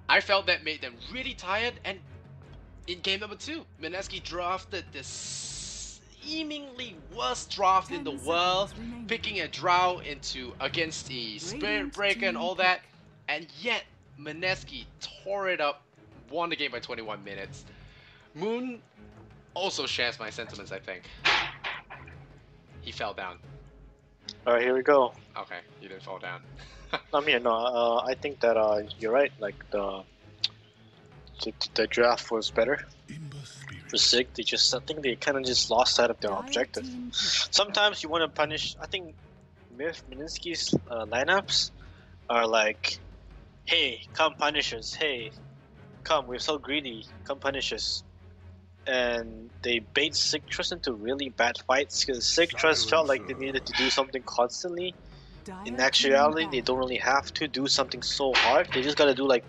I felt that made them really tired, and in game number 2, Mineski drafted the seemingly worst draft in the world, picking a Drow against the Spirit Breaker and all that, and yet Mineski tore it up, won the game by 21 minutes. Moon also shares my sentiments, I think. He fell down. Alright, here we go. Okay, he didn't fall down. I think that you're right. Like the draft was better for Sig. I think they kind of just lost sight of their objective. Sometimes you want to punish. I think Mineski's lineups are like, "Hey, come punish us! Hey, come, we're so greedy. Come punish us!" And they bait Signature.Trust into really bad fights because Signature.Trust felt like they needed to do something constantly. In actuality, they don't really have to do something so hard. They just gotta do like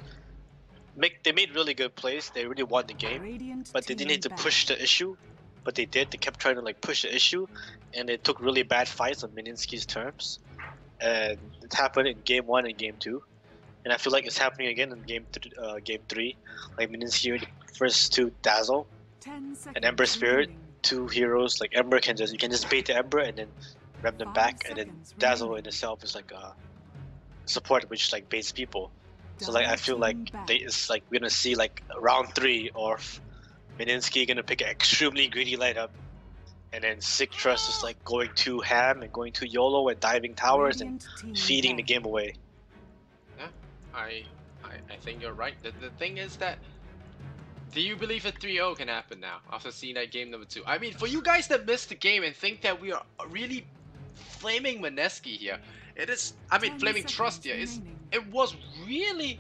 they made really good plays. They really won the game, but they didn't need to push the issue. But they did. They kept trying to like push the issue, and they took really bad fights on Mineski's terms. And it happened in game 1 and game 2, and I feel like it's happening again in game 3. Like Mineski in the first 2 Dazzle and Ember Spirit, 2 heroes. Like Ember you can just bait the Ember and then ram them back, and then Dazzle in itself is like a support which like baits people. So like I feel like it's like we're gonna see like round 3 or Mineski gonna pick an extremely greedy lineup, and then Signature.Trust is like going too ham and going too YOLO and diving towers and feeding the game away. Yeah, I think you're right. The thing is that, do you believe a 3-0 can happen now after seeing that game number 2? I mean, for you guys that missed the game and think that we are really flaming Mineski here, flaming Trust here, it was really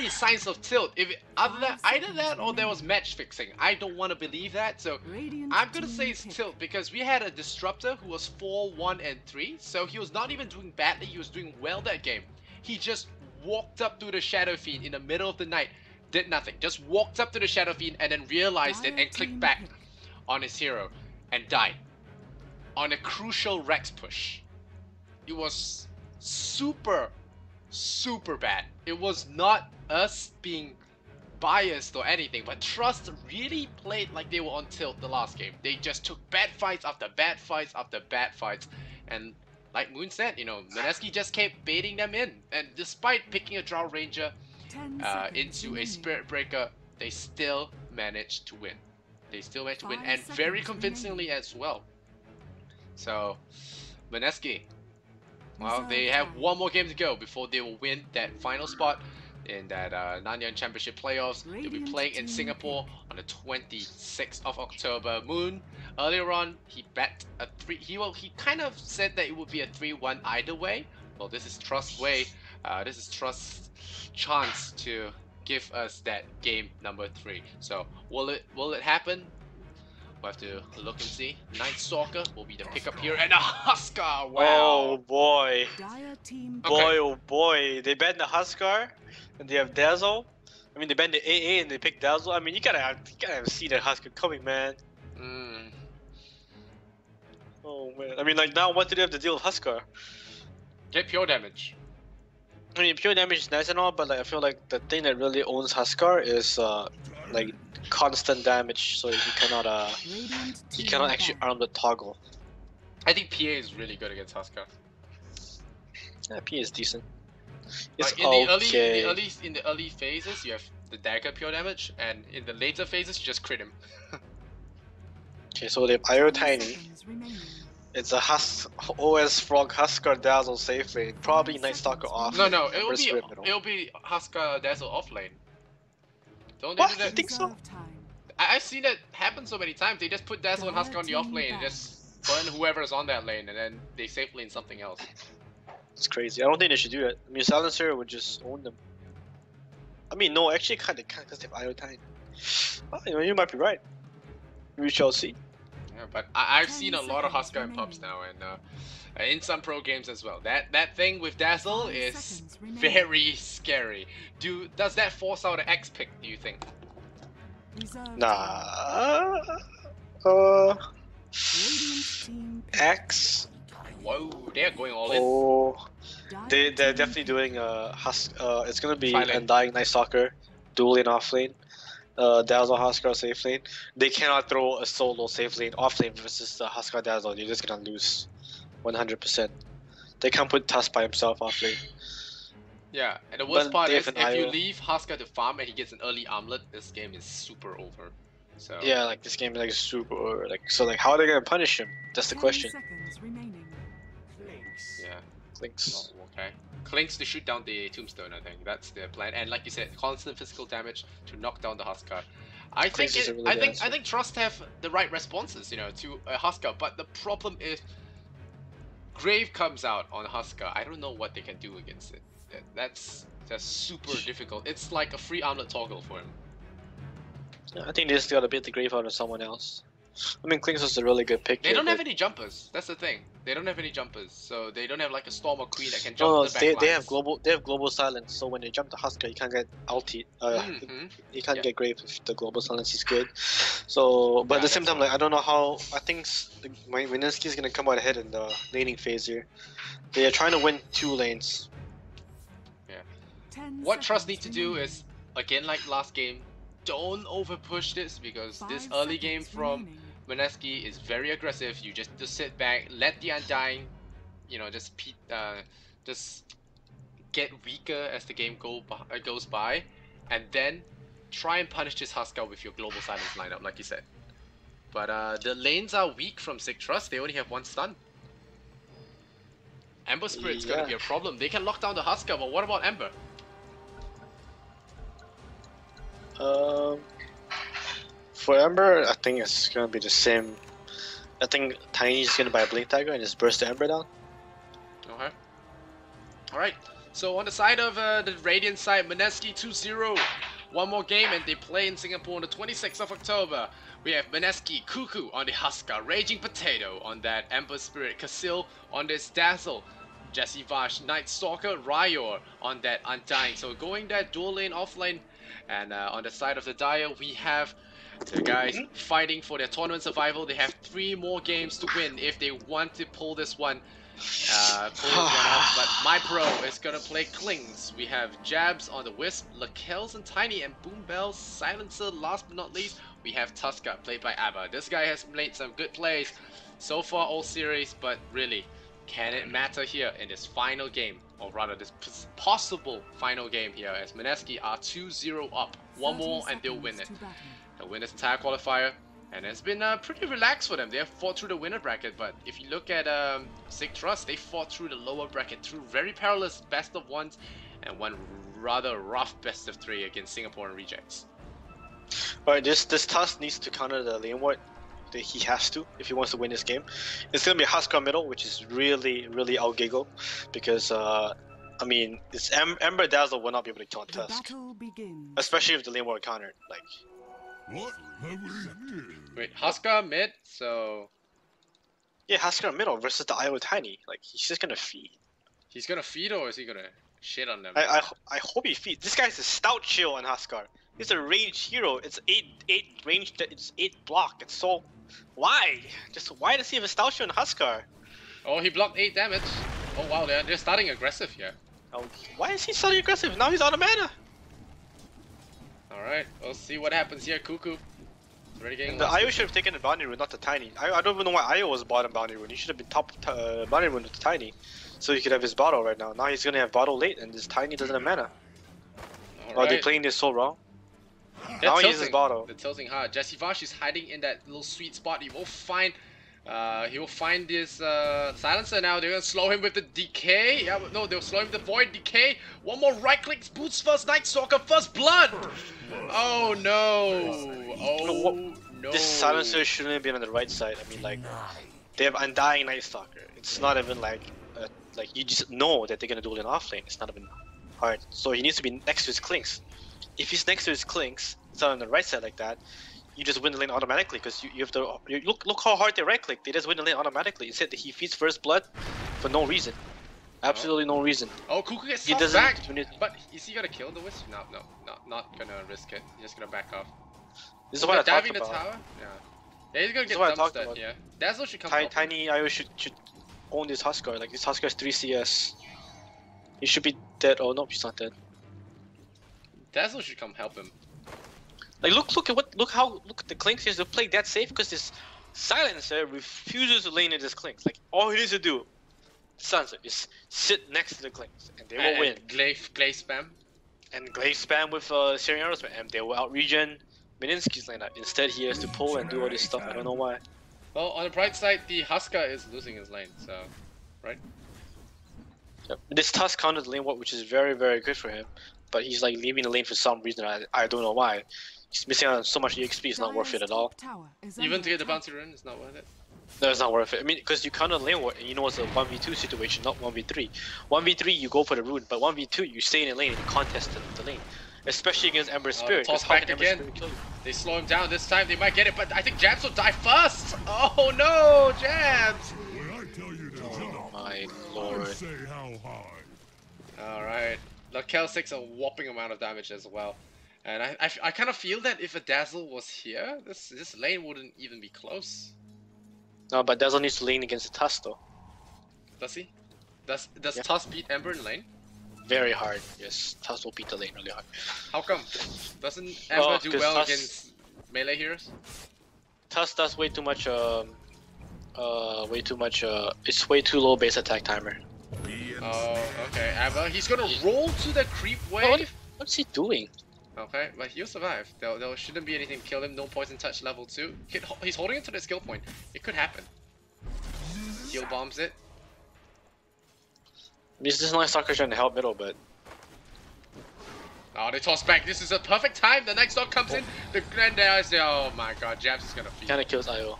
signs of tilt. Either that or there was match fixing. I don't want to believe that, so I'm gonna say it's tilt because we had a Disruptor who was 4-1 and 3, so he was not even doing badly. He was doing well that game. He just walked up to the Shadow Fiend in the middle of the night, did nothing, just walked up to the Shadow Fiend and then realized it and clicked back on his hero and died on a crucial Rex push. It was super bad. It was not us being biased or anything, but Trust really played like they were on tilt the last game. They just took bad fights after bad fights after bad fights, and like Moon said, Mineski just kept baiting them in, and despite picking a Drow Ranger into a Spirit Breaker, they still managed to win. And very convincingly as well. So, Mineski, well, they have one more game to go before they will win that final spot in that Nanyang Championship playoffs. They'll be playing in Singapore on the 26th of October. Moon, earlier on, he bet a 3. He kind of said that it would be a 3-1 either way. Well, this is Trust's way. This is Trust's chance to give us that game number 3. So, will it happen? We'll have to look and see. Night Stalker will be the pickup here, and a Huskar! Wow! Oh boy! Okay. Boy, oh boy! They banned the Huskar, and they have Dazzle. I mean, they banned the AA and they picked Dazzle. I mean, you gotta see that Huskar coming, man. Oh man! I mean, like now, what do they have to deal with Huskar? Get pure damage. I mean, pure damage is nice and all, but like I feel like the thing that really owns Huskar is like constant damage, so you cannot actually arm the toggle. I think PA is really good against Huskar. Yeah, PA is decent. It's like in the early phases, you have the dagger pure damage, and in the later phases, you just crit him. Okay, so they have Io Tiny. It's a OS Frog Huskar Dazzle safe lane. Probably Night Stalker off. No, it'll be Huskar Dazzle off lane. Don't they do that? You think so? I've seen that happen so many times. They just put Dazzle and Huskar on the off lane and just burn whoever's on that lane, and then they safe lane something else. It's crazy. I don't think they should do that. I mean, Silencer would just own them. I mean, no, actually, they can't because they have Io Tiny. Well, you might be right. We shall see. Yeah, but I've seen a lot of Huskar in pubs now, and in some pro games as well. That thing with Dazzle is very scary. Does that force out an X pick, do you think? Nah. X. Whoa, they are going all in. Oh, they're definitely doing it's gonna be Tri-lane. Undying Night Stalker, dual lane off lane, Dazzle Huskar safe lane. They cannot throw a solo safe lane off lane versus the Huskar Dazzle. You're just gonna lose, 100%. They can't put Tusk by himself off lane. Yeah, and the worst But part they is have if an you IO. leave Huskar to farm and he gets an early armlet, this game is super over. So Yeah, like this game is like super over. Like so, like how are they gonna punish him? That's the question. yeah. Clinks. Oh, okay. Clinks to shoot down the tombstone, I think. That's their plan. And like you said, constant physical damage to knock down the Huskar. I Clinks think is a really good answer. I think Trust have the right responses, you know, to Huskar, but the problem is Grave comes out on Huskar. I don't know what they can do against it. That's super difficult. It's like a free armlet toggle for him. Yeah, I think they just gotta beat the Grave out of someone else. I mean, Clinks was a really good pick. They here, don't have but- any jumpers. That's the thing. They don't have any jumpers, so they don't have like a Storm or Queen that can jump No, to the back they have lines. global silence. So when they jump to Huskar, you can't get ulti. You can't get Grave with the global silence. He's good. So, but Yeah, at the same that's time, why. like I don't know how. I think Mineski is gonna come out ahead in the laning phase here. They are trying to win 2 lanes. What Trust need to do is, again like last game, don't over push this because this early game from Mineski is very aggressive. You just need to sit back, let the Undying, you know, just get weaker as the game goes by, and then try and punish this Huskar with your global silence lineup, like you said. But the lanes are weak from Signature.Trust. They only have 1 stun. Ember Spirit's gonna be a problem. They can lock down the Huskar, but what about Ember? For Ember, I think it's gonna be the same. I think Tiny's gonna buy a Blink Dagger and just burst the Ember down. Okay. Alright, so on the side of the Radiant side, Mineski 2-0. One more game and they play in Singapore on the 26th of October. We have Mineski, Cuckoo on the Huskar, Raging Potato on that Ember Spirit, Casil on this Dazzle, Jesse Vash, Night Stalker, Ryor on that Undying. So going that dual lane, off lane, and on the side of the Dire, we have the guys fighting for their tournament survival. They have 3 more games to win if they want to pull this one. Up, but my pro is gonna play Klings. We have Jabs on the Wisp, Lakels and Tiny, and Boombell's Silencer. Last but not least, we have Tuska, played by Abba. This guy has made some good plays so far all series, but really, can it matter here in this final game, or rather this possible final game here, as Mineski are 2-0 up. 1 more and they'll win it. They'll win this entire qualifier. And it's been pretty relaxed for them. They have fought through the winner bracket, but if you look at Signature.Trust, they fought through the lower bracket through very perilous best of 1s and one rather rough best of 3 against Singapore and Rejects. Alright, this Tusk needs to counter the lane ward. He has to if he wants to win this game. It's gonna be Huskar middle, which is really outgiggle because I mean, it's Ember Dazzle will not be able to kill Tusk, especially if the lane ward countered. Like. What have we here? Wait, Huskar mid, so Yeah, Huskar middle versus the IO Tiny. Like he's just gonna feed. he's gonna feed or is he gonna shit on them? I hope he feeds. This guy's a stout chill on Huskar. He's a range hero. It's 8 range. It's 8 block. It's so why? Just why does he have a stout chill on Huskar? Oh, he blocked 8 damage. Oh wow, they're starting aggressive here. Oh, why is he starting aggressive? Now he's out of mana. Alright, we'll see what happens here. Cuckoo. Already getting The lost. IO should have taken the bounty rune, not the Tiny. I don't even know why IO was bottom bounty rune. He should have been top bounty rune with the Tiny, so he could have his bottle right now. Now he's gonna have bottle late, and this Tiny doesn't have mana. Oh, they're playing this so wrong. Now he uses bottle. They're tilting hard. Jesse Vash is hiding in that little sweet spot. He will find this silencer now. They're gonna slow him with the decay. Yeah, no, they'll slow him with the void decay. One more right click, boots first, Night Stalker, first blood. Oh no! Oh no! This silencer shouldn't have been on the right side. I mean, like they have Undying Night Stalker. It's not even like you just know that they're gonna do it in off lane. It's not even hard. So he needs to be next to his Clinks. If he's next to his Clinks, it's not on the right side like that. You just win the lane automatically because you have to. Look how hard they right click. They just win the lane automatically. Instead, he feeds first blood for no reason. Absolutely no reason. Oh, Cuckoo gets He tossed doesn't. back. But is he gonna kill the Wisp? No, not gonna risk it. He's just gonna back off. This is what I talked diving the about. tower? Yeah. Yeah, he's gonna get is what I dumped talked about. Yeah. Dazzle should come Tiny, help him. Tiny IO should own this Huskar. Like this Huskar is 3 CS. He should be dead. Oh no, he's not dead. Dazzle should come help him. Like look at the Clinks. He has to play that safe because this Silencer refuses to lane in his Clinks. Like all he needs to do, Silencer, is sit next to the Clinks and they will win. Glaive spam. And Glaive spam with Syrian Aerosmith and they will out-regen Mineski's lineup. Instead he has to pull and do all this stuff. I don't know why. Well, on the bright side, the Huskar is losing his lane, so right. Yep. This Tusk countered the lane walk, which is very, very good for him. But he's like leaving the lane for some reason. I don't know why. He's missing out on so much EXP. It's not worth it at all. Even to get the bounty run, it's not worth it. No, it's not worth it. I mean, because you counter the lane war, and you know it's a 1v2 situation, not 1v3. 1v3 you go for the rune, but 1v2 you stay in the lane and you contest the lane. Especially against Ember Spirit. Toss back again. They slow him down this time. They might get it, but I think Jabs will die first. Oh no, Jabs! When I tell you to jump, My lord. say how high. All right. Lakel takes a whopping amount of damage as well. And I kind of feel that if a Dazzle was here, this lane wouldn't even be close. No, but Dazzle needs to lane against the Tusk though. Does he? Does Yeah. Tusk beat Ember in lane? Very hard. Yes, Tusk will beat the lane really hard. How come? Doesn't Ember do 'cause well Tusk- against melee heroes? Tusk does way too much. It's way too low base attack timer. Oh, okay. Ember, he's gonna roll to the creep wave. What's he doing? Okay, but he'll survive. There shouldn't be anything to kill him. No poison touch level 2. He's holding it to the skill point. It could happen. Heal bombs it. This is not Stalker trying to help middle, but Oh, they toss back. This is a perfect time. The next dog comes in. The Grandize. Oh my god, Jabs is gonna feed. kinda kills IO.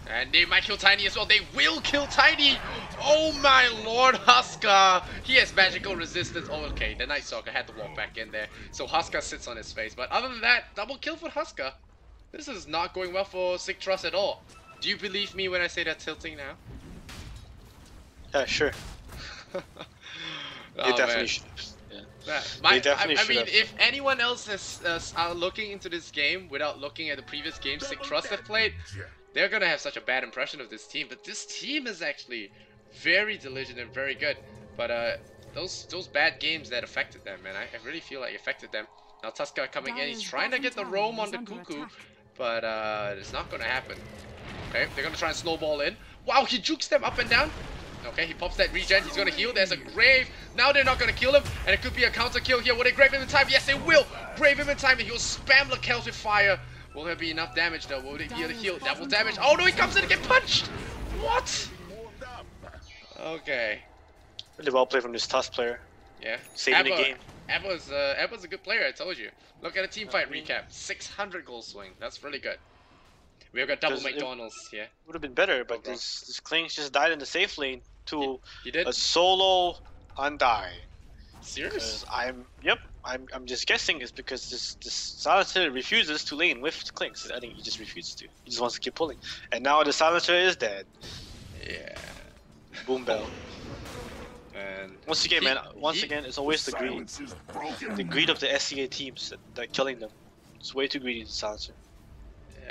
And they might kill Tiny as well. They will kill Tiny! Oh my lord, Huskar! He has magical resistance. Oh, okay, the Night Stalker had to walk back in there. So Huskar sits on his face. But other than that, double kill for Huskar. This is not going well for Signature.Trust at all. Do you believe me when I say they're tilting now? Yeah, sure. Oh, They definitely man. should. Yeah. I definitely mean, should have. if anyone else are looking into this game without looking at the previous games Signature.Trust have played, they're gonna have such a bad impression of this team. But this team is actually very diligent and very good. But those bad games that affected them, man, I really feel like it affected them. Now Tusker coming in, he's trying to get the roam on the Cuckoo, but it's not gonna happen. Okay, they're gonna try and snowball in. Wow, he jukes them up and down. Okay, he pops that regen, he's gonna heal. There's a grave. Now they're not gonna kill him, and it could be a counter kill here. Will they grave him in time? Yes, they will. Grave him in time, and he'll spam the Celtic fire. Will there be enough damage though? Will they be able to heal? Double damage. Oh no, he comes in to get punched. What? Okay. Really well played from this Tusk player. Yeah. Saving the game. Eva's a good player, I told you. Look at the team fight recap. 600 goal swing. That's really good. We've got double McDonald's here. Would have been better, but bro. this Klings just died in the safe lane to He did? a solo undie. Serious? I'm just guessing it's because this Silencer refuses to lane with Klings. I think he just refuses to. He just wants to keep pulling. And now the Silencer is dead. Yeah. Boom bell. And Once again, it's always the greed. Silence is broken. The greed of the SCA teams that are killing them. It's way too greedy, the Silencer.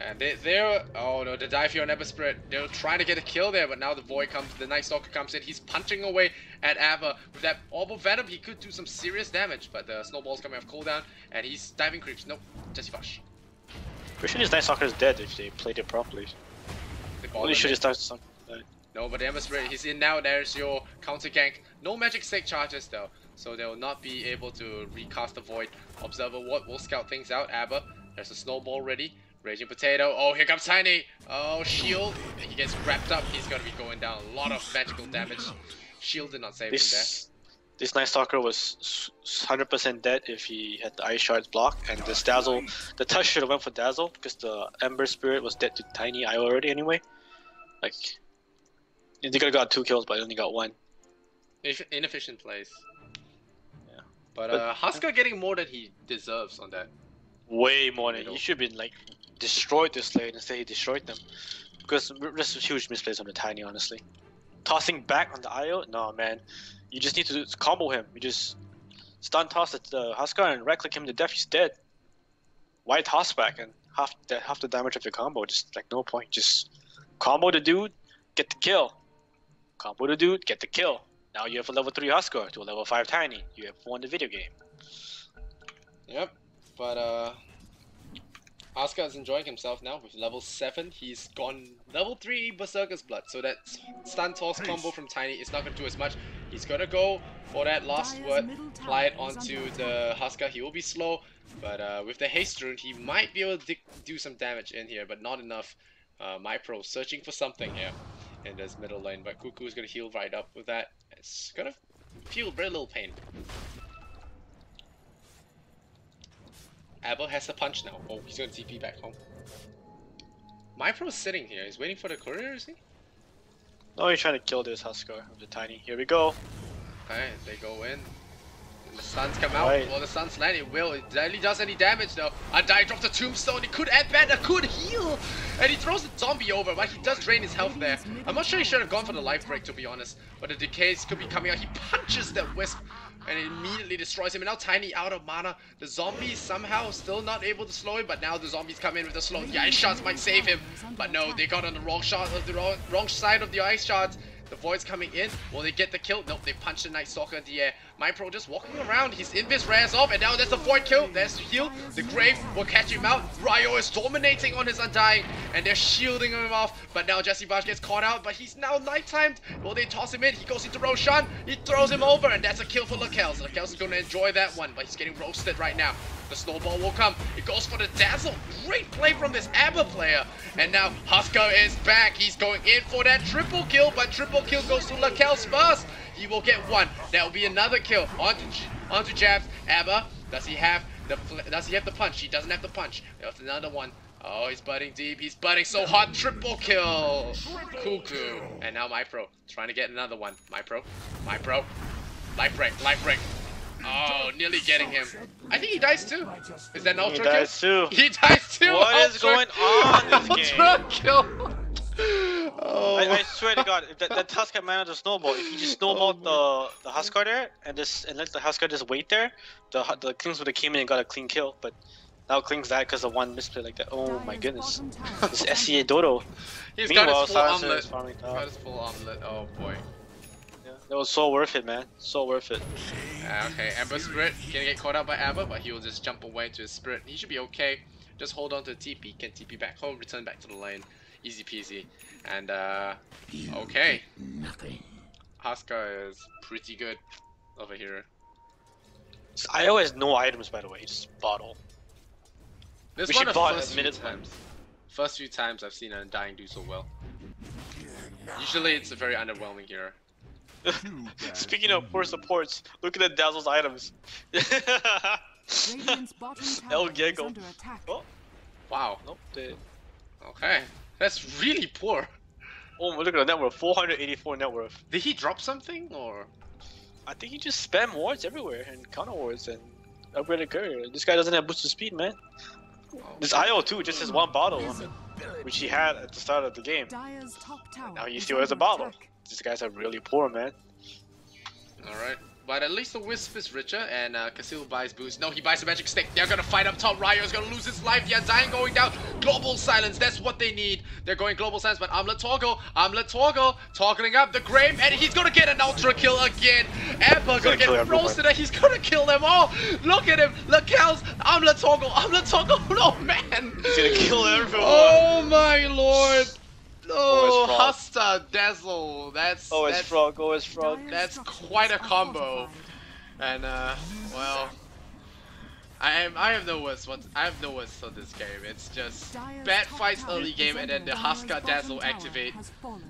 and they're oh no, the dive here on Ember Spirit. They're trying to get a kill there, but now the Void comes, the Night Stalker comes in. He's punching away at Ava with that Orb of Venom. He could do some serious damage, but the snowball's coming off cooldown, and he's diving creeps. Nope, Jesse Fush. Pretty sure this Night Stalker is dead if they played it properly. They ball Only him should in. have started something. No, but the Ember Spirit, he's in now. There's your counter gank. No magic stake charges though, so they will not be able to recast the Void. Observer what will scout things out. Abba, there's a snowball ready. Raging Potato. Oh, here comes Tiny. Oh, shield. He gets wrapped up. He's gonna be going down. A lot of magical damage. Shield did not save him there. This Night Stalker was 100% dead if he had the Ice Shards block, and this Dazzle, the touch should have went for Dazzle because the Ember Spirit was dead to Tiny IO already anyway. Like, they could have got 2 kills, but I only got 1. Inefficient plays. Yeah. But But- Huskar getting more than he deserves on that. Way more than he should have been like destroyed this lane instead he destroyed them. Because this is huge misplays on the Tiny, honestly. Tossing back on the IO? No, man. You just need to combo him. You just stun toss at the Huskar and right click him to death. He's dead. Why toss back and half the damage of the combo? Just like no point. Just combo the dude, get the kill. combo the dude, get the kill. Now you have a level 3 Husker to a level 5 Tiny. You have won the video game. Yep, but Asuka is enjoying himself now with level 7. He's gone level 3 Berserker's Blood, so that stun toss combo from Tiny is not going to do as much. He's going to go for that last word, apply it onto the Husker. He will be slow, but with the haste rune, he might be able to do some damage in here, but not enough. MyPro searching for something here in this middle lane, but Cuckoo is going to heal right up with that. It's going to feel very little pain. Abel has a punch now. Oh, he's going to TP back home. MyPro's sitting here. He's waiting for the courier, is he? No, he's trying to kill this Husker of the Tiny. Here we go. Okay, they go in. And the stuns come out. Right. Well, the stuns land. It will. It barely does any damage though. Undying drops the tombstone. He could add Banda, could heal. And he throws the zombie over, but he does drain his health there. I'm not sure he should have gone for the life break, to be honest. But the decays could be coming out. He punches that wisp. And it immediately destroys him. And now Tiny out of mana. The zombie somehow still not able to slow him. But now the zombies come in with the slow. The ice shots might save him. But no, they got on the wrong shot of the wrong side of the ice shots. The Void's coming in. Will they get the kill? Nope, they punch the Night Stalker in the air. MyPro just walking around. His Invis rares off. And now there's the Void kill. There's the heal. The Grave will catch him out. Ryo is dominating on his Undying. And they're shielding him off. But now Jesse Bash gets caught out. But he's now night-timed. Will they toss him in? He goes into Roshan. He throws him over. And that's a kill for Lakel. So Lakel's going to enjoy that one. But he's getting roasted right now. The snowball will come. It goes for the dazzle. Great play from this ABBA player. And now Husker is back. He's going in for that triple kill. But triple kill goes to Lakel's first. He will get one. That will be another kill. Onto jabs. ABBA. Does he have the punch? He doesn't have the punch. There's another one. Oh, he's butting deep. He's butting so hot. Triple kill. Cuckoo. And now MyPro trying to get another one. MyPro. Life break. Oh, nearly getting him. I think he dies too. Is that an ultra kill? He dies too. He dies too. What is going on in this game? Ultra kill. Oh. I swear to God, if that Husker managed to snowball, if he just snowballed the Husker there and let the Husker just wait there, the Klings would have came in and got a clean kill. But now Klings died because of one misplay like that. Oh my goodness, this SCA Dodo. He's got his full Silencer omelet. Got his full omelet. Oh boy. Yeah, that was so worth it, man. So worth it. Okay, Amber Spirit gonna get caught out by Amber, but he will just jump away to his Spirit. He should be okay. Just hold on to the TP. Can TP back home, return back to the lane. Easy peasy. And okay. Husker is pretty good over here. I always no items, by the way. Just bottle. This We one should of the bot first a few minute. times. First few times I've seen an Undying do so well. Usually it's a very underwhelming hero. Speaking of poor supports, look at the Dazzle's items. El Gecko. Oh, Wow. nope. Okay. That's really poor. Oh, look at the net worth. 484 net worth. Did he drop something or? I think he just spam wards everywhere and counter wards and upgraded courier. This guy doesn't have boosted speed, man. This IO too, just has one bottle on it, which he had at the start of the game. Now he still has a bottle. These guys are really poor, man. Alright. But at least the Wisp is richer and Casil buys boost. No, he buys a magic stick. They're gonna fight up top. Ryo is gonna lose his life. The Undying going down. Global silence. That's what they need. They're going global silence, but Amlet Toggle, toggling up the Grave, and he's gonna get an ultra kill again. Amber gonna get roasted and he's gonna kill them all. Look at him. Lakel's Amlet Toggle. No, man. He's gonna kill everyone. Oh my lord. Oh, Oh, Hasta Dazzle. That's frog. That's quite a combo. And well, I have no words. I have no words on this game. It's just bad fights early game, and then the Husker Dazzle activate.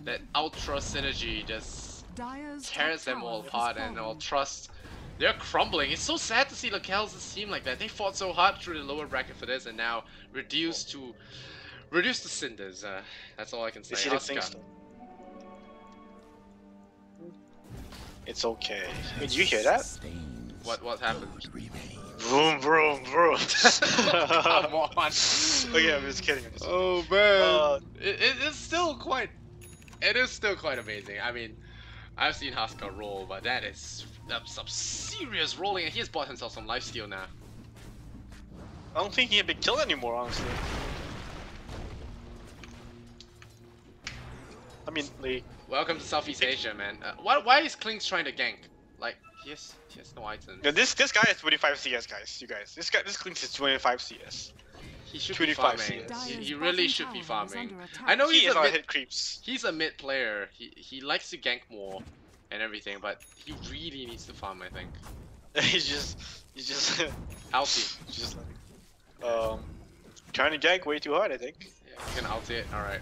That Ultra synergy just tears them all apart, and all Trust. They're crumbling. It's so sad to see Lakel's team like that. They fought so hard through the lower bracket for this, and now reduced to cinders. That's all I can say. It's okay. Did you hear that? What happened? Vroom, vroom, vroom. Come on. Okay, I'm just kidding. Oh man, it is still quite amazing. I mean, I've seen Husker roll, but that's some serious rolling, and he has bought himself some lifesteal now. I don't think he can be killed anymore, honestly. mean, like, welcome to Southeast Asia, man. Why is Kling's trying to gank? Like, he has no items. yeah, this guy is 25 CS, guys. You guys, this Klings is 25 CS. He should be 25 farming. CS. He really should be farming. I know He he's is a on mid. hit creeps. He's a mid player. He likes to gank more and everything, but he really needs to farm. I think. he's just Ulti. just like trying to gank way too hard. I think. Yeah, he's gonna ulti it. All right.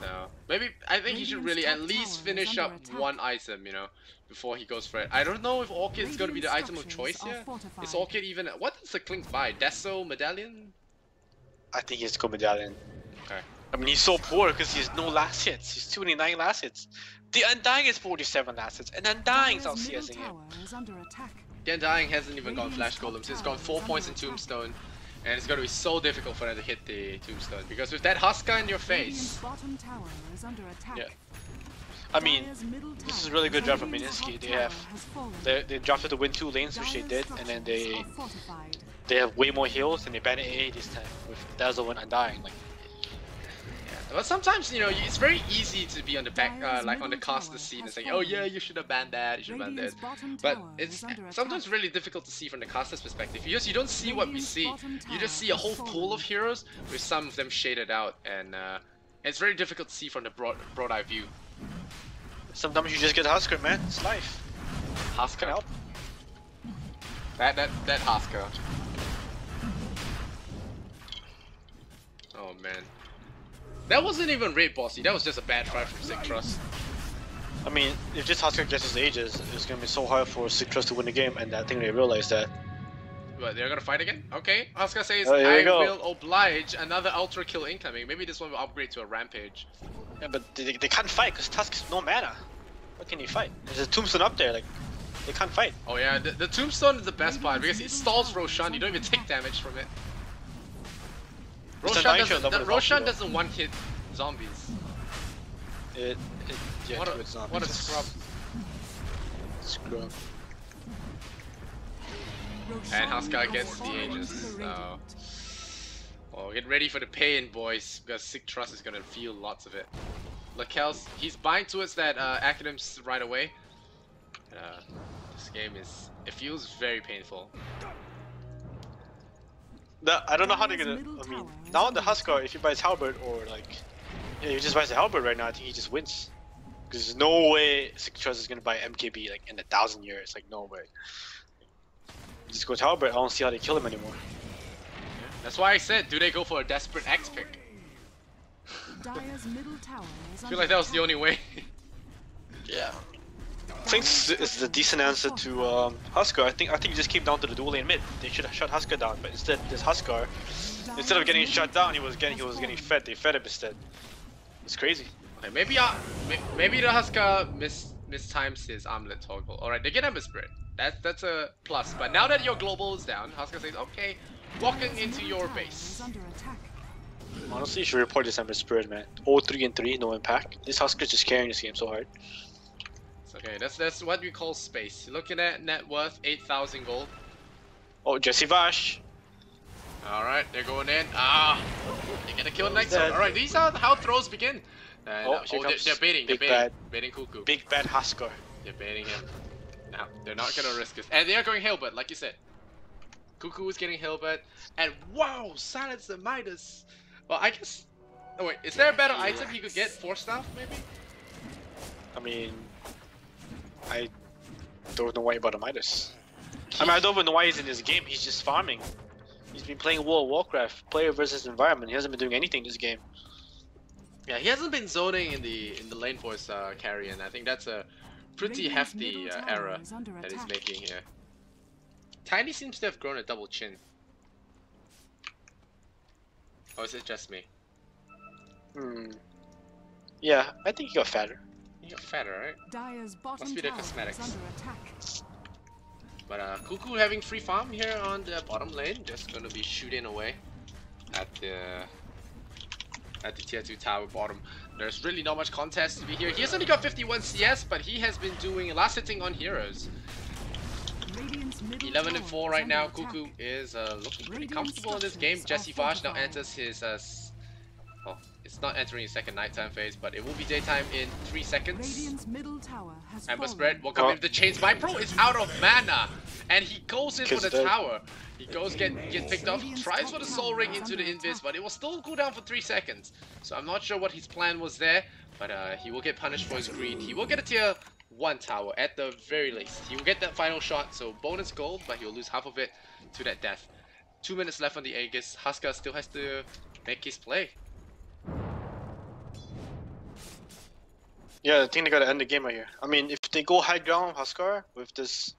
So maybe I think he should really at least finish up one item, you know, before he goes for it. I don't know if Orchid's gonna be the item of choice here. Is Orchid even? What does the Klink buy? Deso medallion? I think he's go medallion. Okay. I mean, he's so poor because he has no last hits. He's 29 last hits. The Undying is 47 last hits, and Undying's out CSing him. The Undying hasn't even gone Flash Golem, so it's gone 4 points in Tombstone. And it's gonna be so difficult for them to hit the Tombstone, because with that Husker in your face... Yeah. I mean, this is a really good draft from Mineski. They drafted to win 2 lanes, which they did, and then they have way more heals, and they banned AA this time with Dazzle and Undying. Like, but sometimes, you know, it's very easy to be on the back, like on the caster seat and say, oh yeah, you should have banned that, you should have banned this. But it's sometimes really difficult to see from the caster's perspective. You don't see what we see. You just see a whole pool of heroes with some of them shaded out, and it's very difficult to see from the broad eye view. sometimes you just get Husker, man. It's life. Husker. Can help. That Husker. Oh man. That wasn't even raid bossy, that was just a bad try from Signature.Trust. I mean, if this Husker gets his ages, it's gonna be so hard for Signature.Trust to win the game, and I think they realize that. What, they're gonna fight again? Okay, Husker says, Oh, I will oblige, another ultra kill incoming. Maybe this one will upgrade to a rampage. Yeah, but they can't fight because Tusk has no mana. What can he fight? There's a Tombstone up there, like, they can't fight. Oh yeah, the Tombstone is the best part because it stalls Roshan, you don't even take damage from it. Roshan doesn't one-hit zombies. Yeah, What a, it's not. what a scrub. Scrub. And Husker gets the Aegis, so... Oh, get ready for the pain, boys, because Signature.Trust is gonna feel lots of it. Lakel's, he's buying towards that Academ's right away. This game is... It feels very painful. I don't know how they're gonna... I mean, now the Husker, if he buys Halberd or like... Yeah, he just buys the Halberd right now, I think he just wins. Because there's no way Signature.Trust is gonna buy MKB like in 1,000 years, like no way. Just go to Halberd, I don't see how they kill him anymore. That's why I said, do they go for a desperate X pick? I feel like that was the only way. Yeah. I think it's a decent answer to Husker. I think it just came down to the dual lane mid. They should have shut Husker down, but instead this Husker, instead of getting shut down, he was getting fed. They fed him instead. It's crazy. Okay, maybe the Husker mistimes his armlet toggle. Alright, they get Ember Spirit. That's a plus. But now that your global is down, Husker says, okay, walking into your base. Honestly, you should report this Ember Spirit, man. 0-3-3, no impact. This Husker's just carrying this game so hard. It's okay, that's what we call space. Looking at net worth, 8,000 gold. Oh, Jesse Vash. Alright, they're going in. Ah, they're gonna kill next one. Alright, these are how throws begin. And, they're baiting, baiting Cuckoo. Big bad Husker. They're baiting him. Now, they're not gonna risk it. And they are going Halberd, like you said. Cuckoo is getting Halberd. And wow, silence the Midas. Well, I guess... Oh wait, is there a better item he could get? 4-staff, maybe? I mean... I don't know why about the Midas. I mean, I don't even know why he's in this game. He's just farming. He's been playing World of Warcraft, player versus environment. He hasn't been doing anything this game. Yeah, he hasn't been zoning in the lane force carry, and I think that's a pretty hefty error that he's making here. Tiny seems to have grown a double chin. Or is it just me? Yeah, I think he got fatter. He got fatter, right? Must be the cosmetics. But Cuckoo having free farm here on the bottom lane, just gonna be shooting away at the tier 2 tower bottom. There's really not much contest to be here. He has only got 51 CS, but he has been doing last hitting on heroes. 11-4 right now. Cuckoo is looking pretty comfortable in this game. Jesse Vash now enters his Well, it's not entering its second nighttime phase, but it will be daytime in 3 seconds. Radiant's middle tower has Ember fallen. spread will come in with the chains. My pro is out of mana, and he goes in for the tower. He goes get picked off, tries for the soul ring into the invis, but it will still go down for 3 seconds. So I'm not sure what his plan was there, but he will get punished for his greed. He will get a tier 1 tower at the very least. He will get that final shot, so bonus gold, but he will lose half of it to that death. 2 minutes left on the Aegis. Huskar still has to make his play. Yeah, I think they gotta end the game right here. I mean, if they go high ground Huskar with this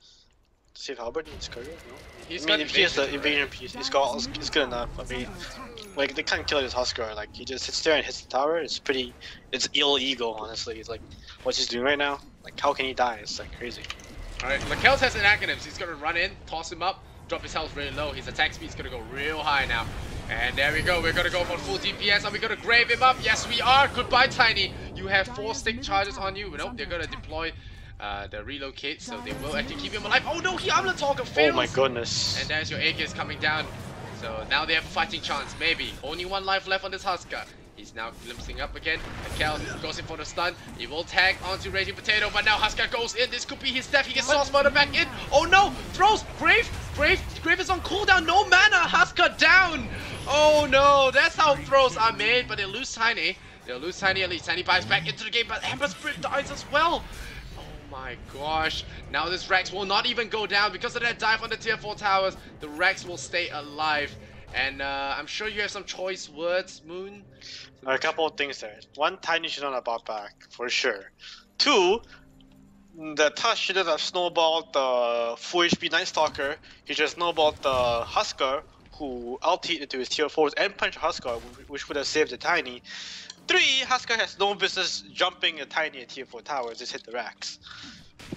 save Halberd in his career, no? He's I mean, got if he has the invasion piece, it's good enough. I mean, like they can't kill this Huskar. Like he just sits there and hits the tower. It's ill ego, honestly. It's like, what's he doing right now? Like, how can he die? It's like crazy. Alright, Lakel's has an acronyms. He's gonna run in, toss him up, drop his health really low. His attack speed's gonna go real high now. And there we go. We're gonna go for full DPS. Are we gonna grave him up? Yes, we are. Goodbye, Tiny. You have 4 stick charges on you. Nope, they're gonna deploy the relocate, so they will actually keep him alive. Oh no, he Armlet Talker fails. Oh my goodness. And there's your Aegis coming down. So now they have a fighting chance, maybe. Only 1 life left on this Huskar. He's now glimpsing up again. Kel goes in for the stun. He will tag onto Raging Potato, but now Huskar goes in. This could be his death. He gets Soul Spider back in. Oh no! Throws! Grave is on cooldown. No mana! Huskar down! Oh no! That's how throws are made, but they lose Tiny. They'll lose Tiny at least. Tiny buys back into the game, but Ember Spirit dies as well. Oh my gosh. Now this Rex will not even go down because of that dive on the tier 4 towers. The Rex will stay alive. And I'm sure you have some choice words, Moon. A couple of things there. 1, Tiny should not have bought back, for sure. 2, the Tusk shouldn't have snowballed the full HP Night Stalker. He just snowballed the Huskar, who ultied into his tier 4s and punched Huskar, which would have saved the Tiny. 3, Huskar has no business jumping a Tiny at tier 4 towers, just hit the racks.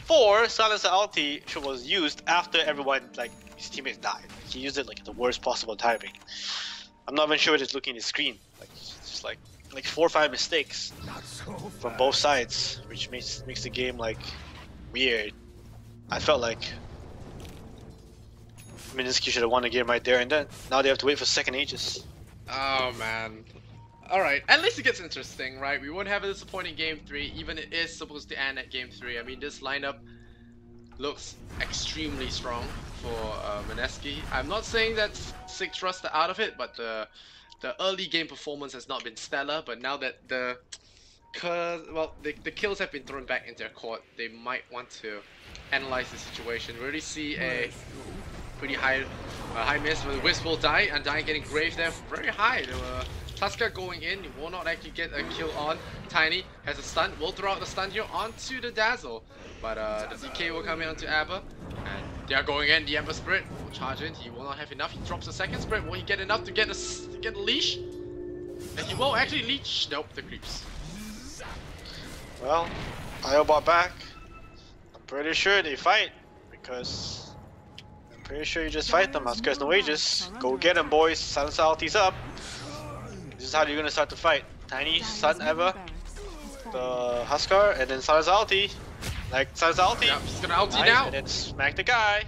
4, Silencer ulti was used after everyone, like, his teammates died. He used it like at the worst possible timing. I'm not even sure what it's looking at the screen. Like, it's just like 4 or 5 mistakes from both sides, which makes the game like weird. I felt like Mineski should have won the game right there and then. Now they have to wait for second Aegis. Oh man. Alright, at least it gets interesting, right? We won't have a disappointing game 3, even it is supposed to end at game 3. I mean, this lineup looks extremely strong for Mineski. I'm not saying that Signature.Trust are out of it, but the early game performance has not been stellar. But now that the kills have been thrown back into their court, they might want to analyze the situation. We already see a pretty high miss. The Wisp will die, and Dying getting grave there very high. Tusker going in, he will not actually get a kill on. Tiny has a stun, will throw out the stun here onto the Dazzle. But the DK will come in onto Aber. And they are going in, the Ember Spirit will charge in, he will not have enough. He drops a second Spirit, will he get enough to get a leash? And he will actually leash, nope, the creeps. Well, I bought back. I'm pretty sure they fight, because I'm pretty sure you just fight them. Huskar has no wages. Go get them, boys. Silence ulti's up. This is how you're gonna start the fight. Tiny, stun Eva, the Huskar, and then Silence ulti. Like Silence ulti. Yep, he's gonna ulti now. And then smack the guy.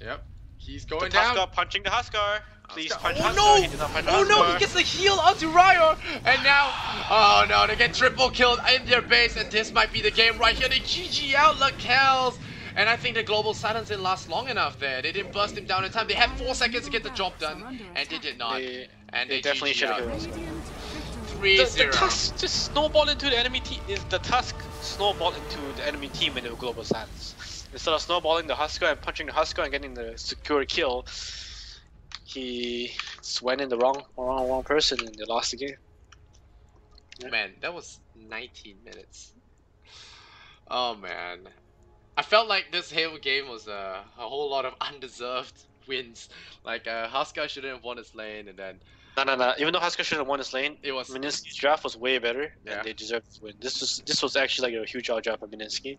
Yep, he's going the down. Huskar punching the Huskar. Please punch oh Huskar. No! He did not punch Oh Huskar. no! He gets the heal onto Ryo, and now, oh no! They get triple killed in their base, and this might be the game right here. They GG out Lakels. And I think the global silence didn't last long enough there. They didn't burst him down in time. They had 4 seconds to get the job done, and they did not. And they definitely should have killed Huskar. Huskar. 3-0. The Tusk just snowballed into the enemy team. The Tusk snowballed into the enemy team in the global silence. Instead of snowballing the Huskar and punching the Huskar and getting the secure kill, he just went in the wrong person and they lost the game. Yeah. Man, that was 19 minutes. Oh man. I felt like this Halo game was a whole lot of undeserved wins. Like Huskar shouldn't have won his lane, and then No. Even though Huskar should have won his lane, it was Mineski's draft was way better, yeah. and they deserved to win. This was actually like a huge out draft for Mineski.